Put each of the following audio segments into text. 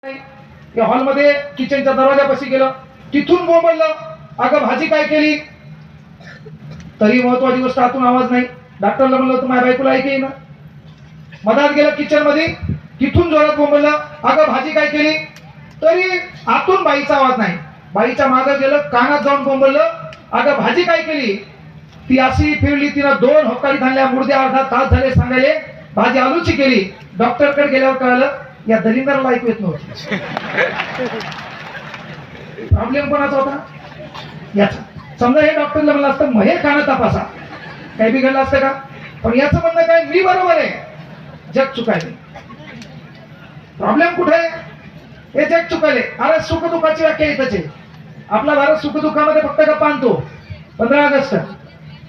या हॉलमध्ये किचनच्या दरवाजापाशी गेलं, तिथून बोंबललं, अगं भाजी काय केली? तरी महत्वाची गोष्ट, आतून आवाज नाही. डॉक्टरला म्हणलं होतं माझ्या बायकोला ऐक येईना. मधात गेलं किचन मध्ये, तिथून जोरात बोंबललं, अगं भाजी काय केली? तरी आतून बाईचा आवाज नाही. बाईच्या मागे गेलं, कानात जाऊन बोंबललं, अगं भाजी काय केली? ती अशी फिरली, तिनं 2 होकारी धानल्या, मुर्दे अर्धा तास झाले सांगायले भाजी आलूची केली. डॉक्टरकडे गेल्यावर कळलं या दलिंदरला ऐकू येत नव्हतं. प्रॉब्लेम कोणाचा होता? याचा. समजा हे डॉक्टरला म्हणलं असतं मग हे कान तपासा, काही बिघडलं असतं का? पण याचं म्हणणं काय, मी बरोबर आहे, जग चुकायले. प्रॉब्लेम कुठे आहे? हे जग चुकायले. अरे सुख दुःखाची व्याख्या इथंच आहे. आपला भारत सुख दुःखामध्ये फक्त गप्पा आणतो. 15 ऑगस्ट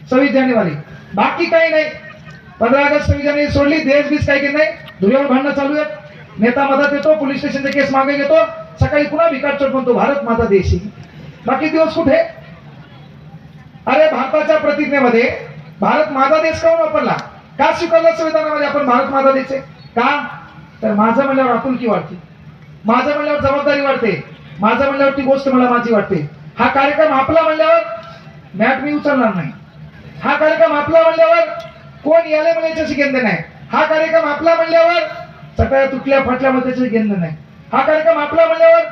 26 जानेवारी बाकी काही नाही. 15 ऑगस्ट 26 जानेवारी सोडली, देश बीस काही की नाही. धुऱ्यावर भांडणं चालू आहेत, नेता मधात येतो, पोलीस स्टेशनचे केस मागे घेतो, सकाळी पुन्हा भिकारचोट म्हणतो भारत माझा देश. बाकी दिवस कुठे? अरे भारताच्या प्रतिज्ञेमध्ये भारत माझा देश का वापरला? का स्वीकारलं संविधानामध्ये आपण भारत माझा देश आहे? का? तर माझं म्हणल्यावर आपुलकी वाटते, माझं म्हणल्यावर जबाबदारी वाटते, माझं म्हणल्यावर ती गोष्ट मला माझी वाटते. हा कार्यक्रम आपला म्हणल्यावर मॅट मी उचलणार नाही. हा कार्यक्रम आपला म्हणल्यावर कोण याले मला याच्याशी घेणं नाही. हा कार्यक्रम आपला म्हणल्यावर सकाळी तुटल्या फाटल्यामध्ये त्याच्याशी घेणं नाही. हा कार्यक्रम आपला म्हणल्यावर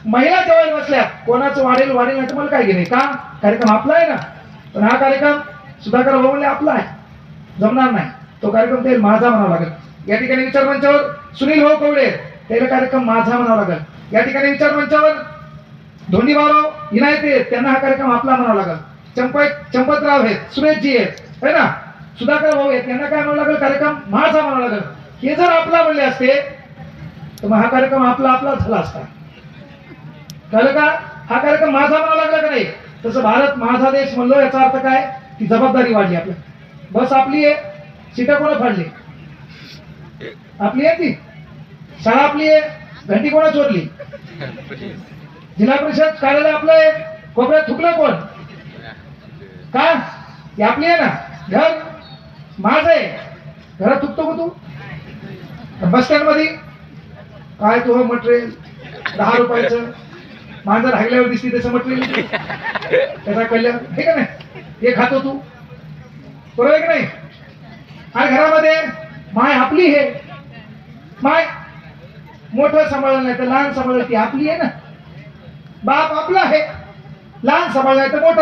महिला जेवायला बसल्या, कोणाचं वाढेल वाढेल नाही तुम्हाला काय घेणे? का? कार्यक्रम आपला आहे ना. पण हा कार्यक्रम सुधाकर भाऊ म्हणले आपला आहे, जमणार नाही. तो कार्यक्रम ते माझा म्हणावा लागेल. या ठिकाणी विचार मंचावर सुनील भाऊ कवडे, त्याला कार्यक्रम माझा म्हणावा लागेल. या ठिकाणी विचार मंचावर धोंडीबाराव इनायते, त्यांना हा कार्यक्रम आपला म्हणावा लागेल. चंपतराव आहेत, सुरेशजी आहेत, है ना, सुधाकर भाऊ आहेत, त्यांना काय म्हणावं लागेल? कार्यक्रम माझा म्हणावा लागेल. हे जर आपला म्हणले असते तर मग हा कार्यक्रम आपला आपला झाला असता. कळलं का? हा कार्यक्रम माझा म्हणावा लागला का नाही? तसं भारत माझा देश म्हणलो, याचा अर्थ काय? ती जबाबदारी वाढली. आपल्या बस आपली आहे, सीटा कोणा फाडली? आपली आहे. ती शाळा आपली आहे, घंटी कोणा चोरली? जिल्हा परिषद कार्यालय आपलं आहे, कोपऱ्यात थुकलं कोण? का? ही आपली आहे ना. घर माझं आहे, घरात थुकतो का तू? बस स्टँड मध्ये काय तो मटेरियल 10 रुपयाचं मांजर हागल्यावर दिसती तसं मटेरियल, त्याचा कल्याण हे का नाही? हे खातो तू, बरोबर की नाही? आणि घरामध्ये माय आपली हे, माय मोठं सांभाळलं नाही तर लहान सांभाळलं, ती आपली आहे ना. बाप आपला आहे, लहान सांभाळलं नाही तर मोठं